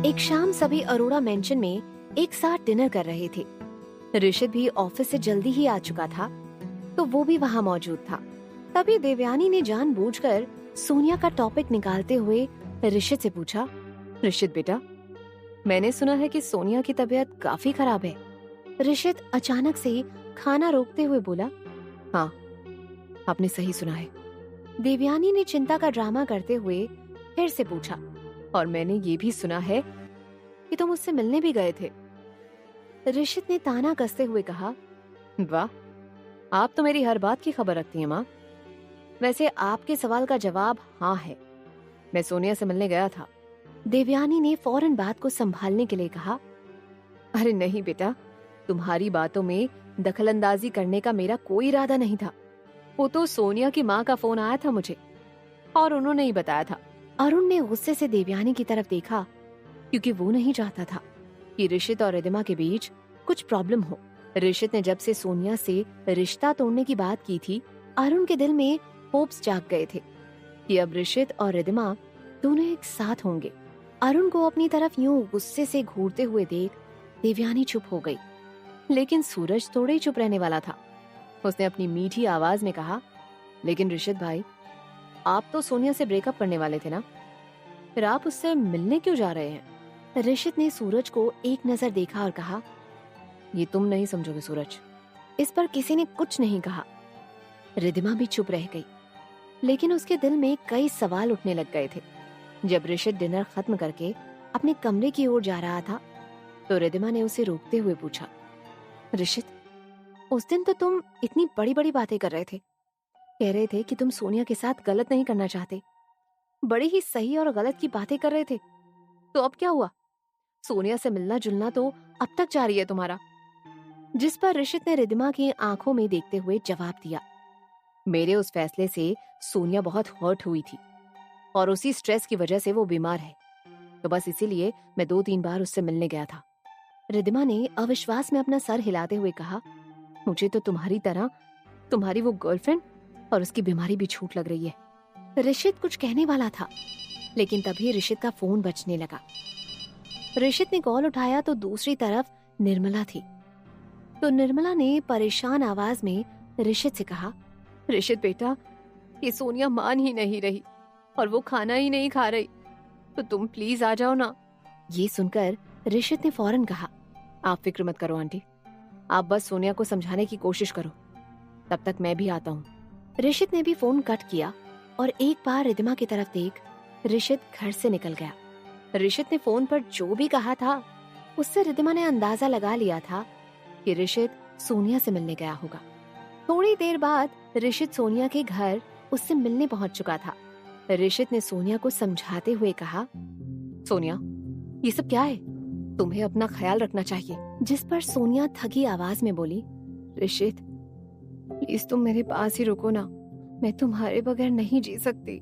एक शाम सभी अरोड़ा मेंशन में एक साथ डिनर कर रहे थे। ऋषित भी ऑफिस से जल्दी ही आ चुका था, तो वो भी वहाँ मौजूद था। तभी देवयानी ने जानबूझकर सोनिया का टॉपिक निकालते हुए ऋषित से पूछा, ऋषित बेटा, मैंने सुना है कि सोनिया की तबीयत काफी खराब है। ऋषित अचानक से खाना रोकते हुए बोला, हाँ, आपने सही सुना है। देवयानी ने चिंता का ड्रामा करते हुए फिर से पूछा, और मैंने ये भी सुना है कि तुम उससे मिलने भी गए थे। ऋषित ने ताना कसते हुए कहा, वाह, आप तो मेरी हर बात की खबर रखती हैं माँ। वैसे आपके सवाल का जवाब हाँ है, मैं सोनिया से मिलने गया था। देवयानी ने फौरन बात को संभालने के लिए कहा, अरे नहीं बेटा, तुम्हारी बातों में दखलंदाजी करने का मेरा कोई इरादा नहीं था। वो तो सोनिया की माँ का फोन आया था मुझे और उन्होंने ही बताया था। अरुण ने गुस्से से देवयानी की तरफ देखा, क्योंकि वो नहीं चाहता था कि ऋषित और रिद्धिमा के बीच कुछ प्रॉब्लम हो। ऋषित ने जब से सोनिया से रिश्ता तोड़ने की बात की थी, अरुण के दिल में होप्स जाग गए थे कि अब ऋषित और रिद्धिमा दोनों एक साथ होंगे। अरुण को अपनी तरफ यूं गुस्से से घूरते हुए देख देवयानी चुप हो गई, लेकिन सूरज थोड़े ही चुप रहने वाला था। उसने अपनी मीठी आवाज में कहा, लेकिन ऋषित भाई, आप तो सोनिया से ब्रेकअप करने वाले थे ना, फिर आप उससे मिलने क्यों जा रहे हैं? ऋषित ने सूरज को एक नजर देखा और कहा, ये तुम नहीं समझोगे सूरज। इस पर किसी ने कुछ नहीं कहा। रिद्धिमा भी चुप रह गई, लेकिन उसके दिल में कई सवाल उठने लग गए थे। जब ऋषित डिनर खत्म करके अपने कमरे की ओर जा रहा था, तो रिद्धिमा ने उसे रोकते हुए पूछा, ऋषित, उस दिन तो तुम इतनी बड़ी बड़ी बातें कर रहे थे, कह रहे थे कि तुम सोनिया के साथ गलत नहीं करना चाहते, बड़ी ही सही और गलत की बातें कर रहे थे, तो अब क्या हुआ? सोनिया से मिलना जुलना तो अब तक जारी है तुम्हारा। जिस पर ऋषित ने रिद्धिमा की आंखों में देखते हुए जवाब दिया, मेरे उस फैसले से सोनिया बहुत हर्ट हुई थी और उसी स्ट्रेस की वजह से वो बीमार है, तो बस इसीलिए मैं 2-3 बार उससे मिलने गया था। रिद्धिमा ने अविश्वास में अपना सर हिलाते हुए कहा, मुझे तो तुम्हारी तरह तुम्हारी वो गर्लफ्रेंड और उसकी बीमारी भी झूठ लग रही है। ऋषित कुछ कहने वाला था, लेकिन तभी ऋषित का फोन बजने लगा। ऋषित ने कॉल उठाया तो दूसरी तरफ निर्मला थी। तो निर्मला ने परेशान आवाज में ऋषित से कहा, ऋषित बेटा, ये सोनिया मान ही नहीं रही और वो खाना ही नहीं खा रही, तो तुम प्लीज आ जाओ ना। ये सुनकर ऋषित ने फौरन कहा, आप फिक्र मत करो आंटी, आप बस सोनिया को समझाने की कोशिश करो, तब तक मैं भी आता हूँ। ऋषित ने भी फोन कट किया और एक बार रिद्धिमा की तरफ देख ऋषित घर से निकल गया। ऋषित ने फोन पर जो भी कहा था, उससे रिद्धिमा ने अंदाजा लगा लिया था कि ऋषित सोनिया से मिलने गया होगा। थोड़ी देर बाद ऋषित सोनिया के घर उससे मिलने पहुंच चुका था। ऋषित ने सोनिया को समझाते हुए कहा, सोनिया, ये सब क्या है? तुम्हें अपना ख्याल रखना चाहिए। जिस पर सोनिया थकी आवाज में बोली, ऋषित प्लीज तुम मेरे पास ही रुको ना, मैं तुम्हारे बगैर नहीं जी सकती।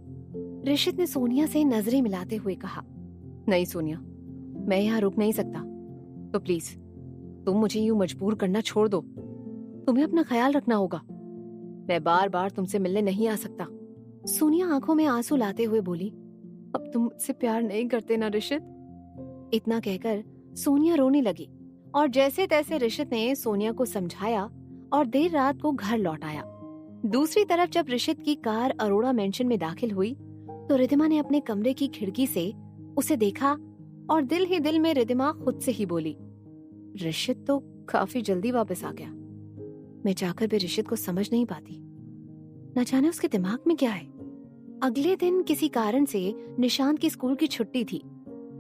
ऋषित ने सोनिया से नजरें मिलाते हुए कहा, नहीं सोनिया, मैं यहाँ रुक नहीं सकता, तो प्लीज तुम मुझे यूं मजबूर करना छोड़ दो। तुम्हें अपना ख्याल रखना होगा, मैं बार बार तुमसे मिलने नहीं आ सकता। सोनिया आंखों में आंसू लाते हुए बोली, अब तुम मुझसे प्यार नहीं करते ना ऋषित? इतना कहकर सोनिया रोने लगी और जैसे तैसे ऋषित ने सोनिया को समझाया और देर रात को घर लौट आया। दूसरी तरफ जब ऋषित की कार अरोड़ा मेंशन में दाखिल हुई, तो रिद्धिमा ने अपने कमरे की खिड़की से उसे देखा और दिल ही दिल में रिद्धिमा खुद से ही बोली, ऋषित तो काफी जल्दी वापस आ गया। मैं जाकर भी ऋषित को समझ नहीं पाती, न जाने उसके दिमाग में क्या है। अगले दिन किसी कारण से निशांत की स्कूल की छुट्टी थी।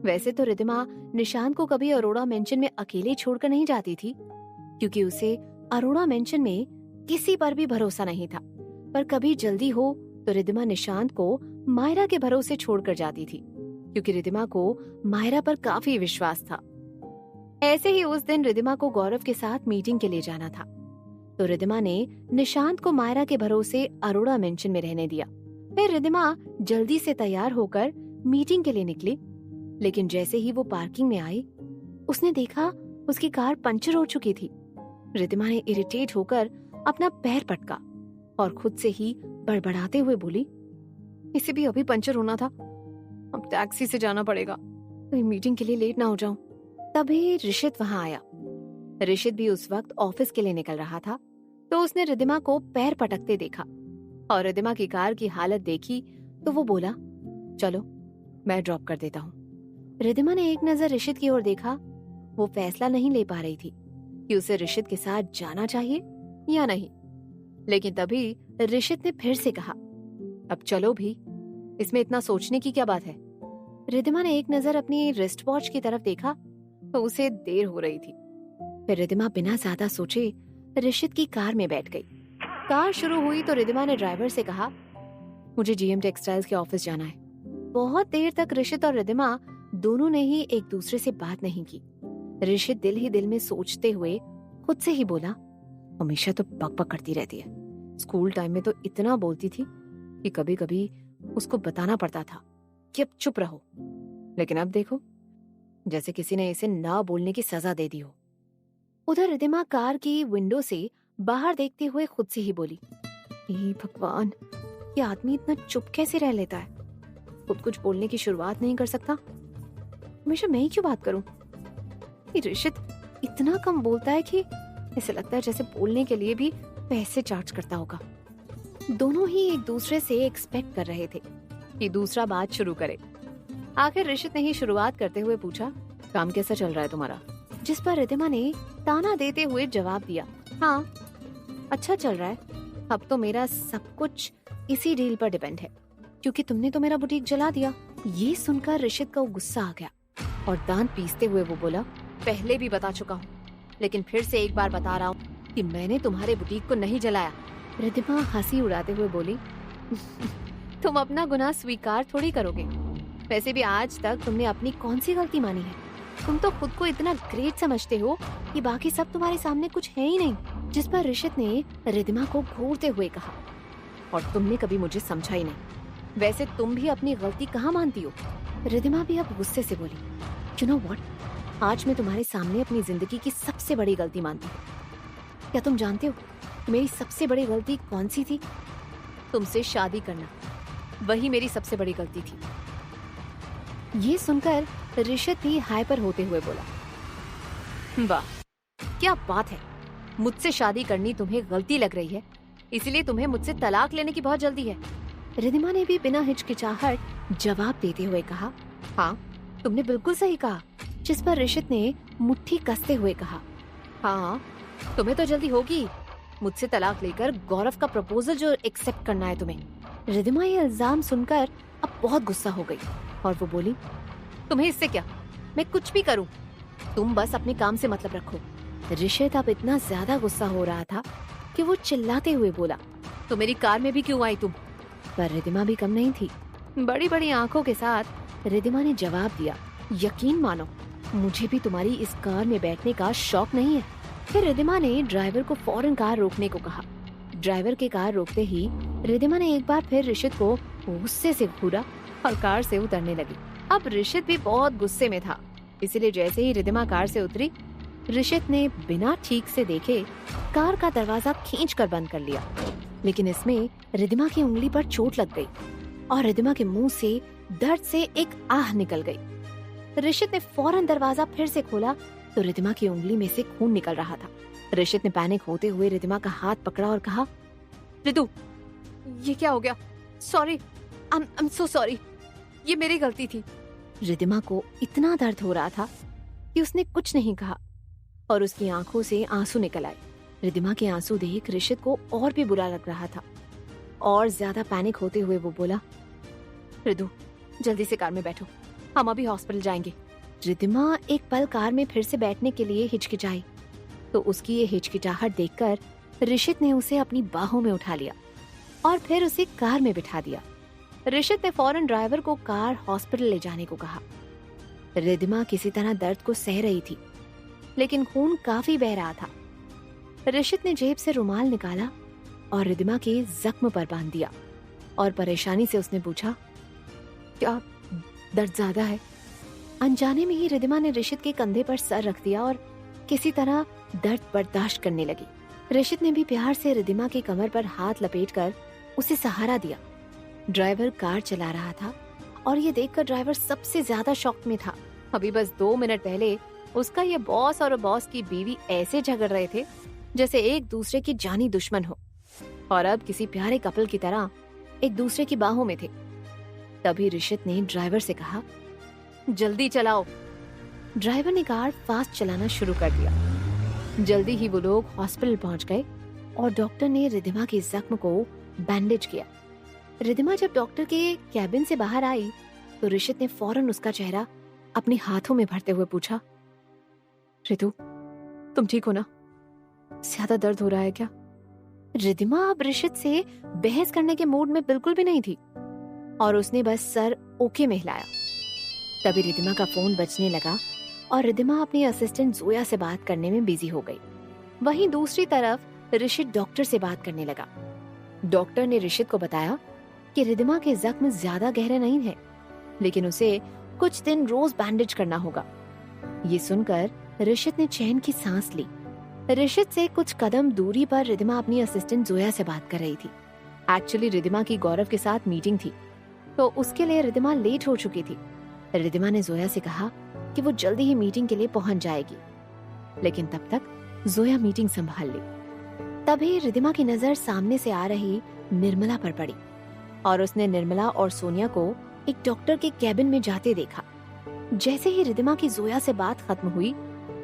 वैसे तो रिद्धिमा निशांत को कभी अरोड़ा मेंशन में अकेले छोड़कर नहीं जाती थी, क्योंकि उसे अरोड़ा मेंशन में किसी पर भी भरोसा नहीं था। पर कभी जल्दी हो तो रिद्धिमा निशांत को मायरा के भरोसे छोड़कर जाती थी, क्योंकि रिद्धिमा को मायरा पर काफी विश्वास था। ऐसे ही उस दिन रिद्धिमा को गौरव के साथ मीटिंग के लिए जाना था, तो रिद्धिमा ने निशांत को मायरा के भरोसे अरोड़ा मेंशन में रहने दिया। फिर रिद्धिमा जल्दी से तैयार होकर मीटिंग के लिए निकली, लेकिन जैसे ही वो पार्किंग में आई, उसने देखा उसकी कार पंचर हो चुकी थी। रिद्धिमा ने इरिटेट होकर अपना पैर पटका और खुद से ही बड़बड़ाते हुए बोली, इसे भी अभी पंचर होना था, अब टैक्सी से जाना पड़ेगा। कहीं मीटिंग के लिए लेट ना हो जाऊं। तभी ऋषित वहां आया। ऋषित भी उस वक्त ऑफिस के लिए निकल रहा था, तो उसने रिद्धिमा को पैर पटकते देखा और रिद्धिमा की कार की हालत देखी तो वो बोला, चलो मैं ड्रॉप कर देता हूँ। रिद्धिमा ने एक नजर ऋषित की ओर देखा। वो फैसला नहीं ले पा रही थी कि उसे ऋषित के साथ जाना चाहिए या नहीं। लेकिन तभी ऋषित ने फिर से कहा, अब चलो भी, इसमें इतना सोचने की क्या बात है। रिद्धिमा ने एक नजर अपनी रिस्ट वॉच की तरफ देखा तो उसे देर हो रही थी। फिर रिद्धिमा बिना ज्यादा सोचे ऋषित की कार में बैठ गई। कार शुरू हुई तो रिद्धिमा ने ड्राइवर से कहा, मुझे जीएम टेक्सटाइल्स के ऑफिस जाना है। बहुत देर तक ऋषित और रिद्धिमा दोनों ने ही एक दूसरे से बात नहीं की। ऋषित दिल ही दिल में सोचते हुए खुद से ही बोला, हमेशा तो बकबक करती रहती है। स्कूल टाइम में तो इतना बोलती थी कि कभी कभी उसको बताना पड़ता था कि अब चुप रहो, लेकिन अब देखो जैसे किसी ने इसे ना बोलने की सजा दे दी हो। उधर रिद्धिमा कार की विंडो से बाहर देखते हुए खुद से ही बोली, हे भगवान, ये आदमी इतना चुप कैसे रह लेता है? खुद कुछ बोलने की शुरुआत नहीं कर सकता। हमेशा मैं ही क्यों बात करूं? ये ऋषित इतना कम बोलता है कि ऐसे लगता है जैसे बोलने के लिए भी पैसे चार्ज करता होगा। दोनों ही एक दूसरे से एक्सपेक्ट कर रहे थे कि दूसरा बात शुरू करे। आखिर ऋषित ने ही शुरुआत करते हुए पूछा, काम कैसा चल रहा है तुम्हारा? जिस पर रिद्धिमा ने ताना देते हुए जवाब दिया, हाँ अच्छा चल रहा है। अब तो मेरा सब कुछ इसी डील पर डिपेंड है, क्योंकि तुमने तो मेरा बुटीक जला दिया। ये सुनकर ऋषित का गुस्सा आ गया और दांत पीसते हुए वो बोला, पहले भी बता चुका हूँ, लेकिन फिर से एक बार बता रहा हूँ कि मैंने तुम्हारे बुटीक को नहीं जलाया। रिद्धिमा हंसी उड़ाते हुए बोली, तुम अपना गुनाह स्वीकार थोड़ी करोगे। वैसे भी आज तक तुमने अपनी कौन सी गलती मानी है? तुम तो खुद को इतना ग्रेट समझते हो कि बाकी सब तुम्हारे सामने कुछ है ही नहीं। जिस पर ऋषित ने रिद्धिमा को घूरते हुए कहा, और तुमने कभी मुझे समझा ही नहीं। वैसे तुम भी अपनी गलती कहाँ मानती हो? रिद्धिमा भी अब गुस्से से बोली, यू नो व्हाट, आज मैं तुम्हारे सामने अपनी जिंदगी की सबसे बड़ी गलती मानती हूँ। क्या तुम जानते हो मेरी सबसे बड़ी गलती कौन सी थी? तुमसे शादी करना, वही मेरी सबसे बड़ी गलती थी। ये सुनकर ऋषित भी हाइपर होते हुए बोला, वाह क्या बात है, मुझसे शादी करनी तुम्हें गलती लग रही है, इसलिए तुम्हें मुझसे तलाक लेने की बहुत जल्दी है। रिद्धिमा ने भी बिना हिचकिचाहट जवाब देते हुए कहा, हाँ तुमने बिल्कुल सही कहा। जिस पर ऋषित ने मुट्ठी कसते हुए कहा, हाँ तुम्हें तो जल्दी होगी मुझसे तलाक लेकर गौरव का प्रपोजल जो एक्सेप्ट करना है तुम्हें। रिद्धिमा ये इल्जाम सुनकर अब बहुत गुस्सा हो गई और वो बोली, तुम्हें इससे क्या, मैं कुछ भी करूं, तुम बस अपने काम से मतलब रखो। ऋषित अब इतना ज्यादा गुस्सा हो रहा था कि वो चिल्लाते हुए बोला, तो मेरी कार में भी क्यों आई तुम? पर रिद्धिमा भी कम नहीं थी। बड़ी बड़ी आंखों के साथ रिद्धिमा ने जवाब दिया, यकीन मानो मुझे भी तुम्हारी इस कार में बैठने का शौक नहीं है। फिर रिद्धिमा ने ड्राइवर को फौरन कार रोकने को कहा। ड्राइवर के कार रोकते ही रिद्धिमा ने एक बार फिर ऋषित को गुस्से से घूरा और कार से उतरने लगी। अब ऋषित भी बहुत गुस्से में था, इसलिए जैसे ही रिद्धिमा कार से उतरी, ऋषित ने बिना ठीक से देखे कार का दरवाजा खींचकर बंद कर लिया। लेकिन इसमें रिद्धिमा की उंगली पर चोट लग गई और रिद्धिमा के मुंह से दर्द से एक आह निकल गई। ऋषित ने फौरन दरवाजा फिर से खोला तो रिद्धिमा की उंगली में से खून निकल रहा था। ऋषित ने पैनिक होते हुए रिद्धिमा का हाथ पकड़ा और कहा, रितु ये क्या हो गया? Sorry, I am so sorry, ये मेरी गलती थी। रिद्धिमा को इतना दर्द हो रहा था कि उसने कुछ नहीं कहा और उसकी आंखों से आंसू निकल आए। रिद्धिमा के आंसू देख ऋषित को और भी बुरा लग रहा था और ज्यादा पैनिक होते हुए वो बोला, रितु जल्दी से कार में बैठो, हम अभी हॉस्पिटल जाएंगे। रिद्धिमा एक पल कार में फिर से बैठने के लिए हिचकिचाई तो उसकी ये हिचकिचाहट देखकर ऋषित ने उसे अपनी बाहों में उठा लिया और फिर उसे कार में बिठा दिया। ऋषित ने फौरन ड्राइवर को कार हॉस्पिटल ले जाने को कहा। रिद्धिमा किसी तरह दर्द को सह रही थी, लेकिन खून काफी बह रहा था। ऋषित ने जेब से रुमाल निकाला और रिद्धिमा के जख्म पर बांध दिया और परेशानी से उसने पूछा, क्या दर्द ज्यादा है? अनजाने में ही रिद्धिमा ने ऋषित के कंधे पर सर रख दिया और किसी तरह दर्द बर्दाश्त करने लगी। ऋषित ने भी प्यार से रिद्धिमा की कमर पर हाथ लपेटकर उसे सहारा दिया। ड्राइवर कार चला रहा था और ये देखकर ड्राइवर सबसे ज्यादा शॉक में था अभी बस 2 मिनट पहले उसका ये बॉस और बॉस की बीवी ऐसे झगड़ रहे थे जैसे एक दूसरे की जानी दुश्मन हो, और अब किसी प्यारे कपल की तरह एक दूसरे की बाहों में थे। तभी ऋषित ने ड्राइवर से कहा, जल्दी चलाओ। ड्राइवर ने कार फास्ट चलाना शुरू कर दिया। जल्दी ही वो लोग हॉस्पिटल पहुंच गए और डॉक्टर ने रिधिमा के जख्म को बैंडेज किया। रिधिमा जब डॉक्टर के कैबिन से बाहर आई तो ऋषित ने फौरन उसका चेहरा अपने हाथों में भरते हुए पूछा, रितु, तुम ठीक हो ना? ज्यादा दर्द हो रहा है क्या? रिधिमा अब ऋषित से बहस करने के मूड में बिल्कुल भी नहीं थी और उसने बस सर ओके में हिलाया। तभी रिधिमा का फोन बजने लगा और रिधिमा अपनी असिस्टेंट जोया से बात करने में बिजी हो गई। वहीं दूसरी तरफ ऋषित डॉक्टर से बात करने लगा। डॉक्टर ने ऋषित को बताया कि रिधिमा के जख्म ज्यादा गहरे नहीं है, लेकिन उसे कुछ दिन रोज बैंडेज करना होगा। ये सुनकर ऋषित ने चैन की सांस ली। ऋषित से कुछ कदम दूरी पर रिधिमा अपनी असिस्टेंट जोया से बात कर रही थी। एक्चुअली रिधिमा की गौरव के साथ मीटिंग थी, तो उसके लिए रिधिमा लेट हो चुकी थी। रिधिमा ने जोया से कहा कि वो जल्दी ही मीटिंग के लिए पहुंच जाएगी, लेकिन तब तक जोया मीटिंग संभाल ली। तभी रिधिमा की नजर सामने से आ रही निर्मला पर पड़ी और उसने निर्मला और सोनिया को एक डॉक्टर के कैबिन में जाते देखा। जैसे ही रिधिमा की जोया से बात खत्म हुई,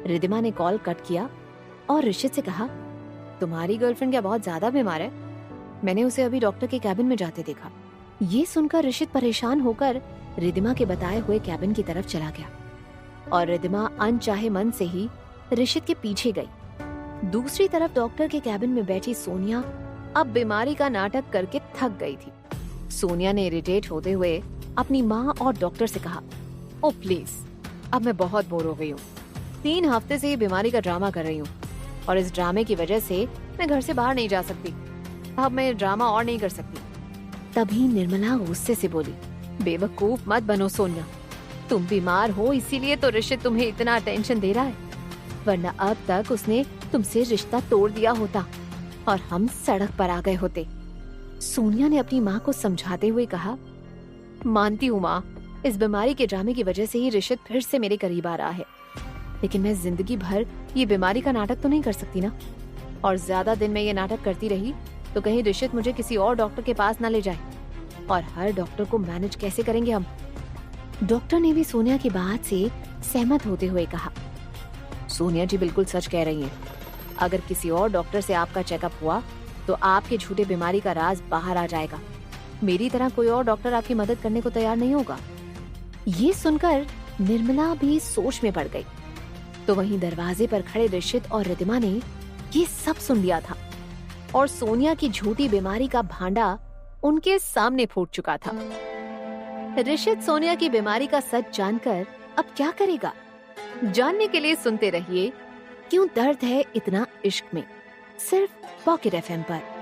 रिधिमा ने कॉल कट किया और ऋषित से कहा, तुम्हारी गर्लफ्रेंड क्या बहुत ज्यादा बीमार है? मैंने उसे अभी डॉक्टर के कैबिन में जाते देखा। ये सुनकर ऋषित परेशान होकर रिधिमा के बताए हुए कैबिन की तरफ चला गया और रिधिमा अनचाहे मन से ही ऋषित के पीछे गई। दूसरी तरफ डॉक्टर के कैबिन में बैठी सोनिया अब बीमारी का नाटक करके थक गई थी। सोनिया ने इरिटेट होते हुए अपनी माँ और डॉक्टर से कहा, ओ प्लीज, अब मैं बहुत बोर हो गई हूँ। 3 हफ्ते से ये बीमारी का ड्रामा कर रही हूँ और इस ड्रामे की वजह से मैं घर से बाहर नहीं जा सकती। अब मैं ये ड्रामा और नहीं कर सकती। तभी निर्मला गुस्से से बोली, बेवकूफ मत बनो सोनिया, तुम बीमार हो इसीलिए तो ऋषित तुम्हें इतना अटेंशन दे रहा है, वरना अब तक उसने तुमसे रिश्ता तोड़ दिया होता और हम सड़क पर आ गए होते। सोनिया ने अपनी माँ को समझाते हुए कहा, मानती हूँ माँ, इस बीमारी के ड्रामे की वजह से ही ऋषित फिर से मेरे करीब आ रहा है, लेकिन मैं जिंदगी भर ये बीमारी का नाटक तो नहीं कर सकती ना। और ज्यादा दिन में ये नाटक करती रही तो कहीं ऋषित मुझे किसी और डॉक्टर के पास ना ले जाए, और हर डॉक्टर को मैनेज कैसे करेंगे हम? डॉक्टर ने भी सोनिया की बात से सहमत होते हुए कहा, सोनिया जी बिल्कुल सच कह रही हैं। अगर किसी और डॉक्टर से आपका चेकअप हुआ तो आपके झूठे बीमारी का राज बाहर आ जाएगा। मेरी तरह कोई और डॉक्टर आपकी मदद करने को तैयार नहीं होगा। ये सुनकर निर्मला भी सोच में पड़ गई। तो वहीं दरवाजे पर खड़े ऋषित और रिधिमा ने ये सब सुन लिया था और सोनिया की झूठी बीमारी का भांडा उनके सामने फूट चुका था। ऋषित सोनिया की बीमारी का सच जानकर अब क्या करेगा? जानने के लिए सुनते रहिए क्यों दर्द है इतना इश्क में, सिर्फ पॉकेट FM पर।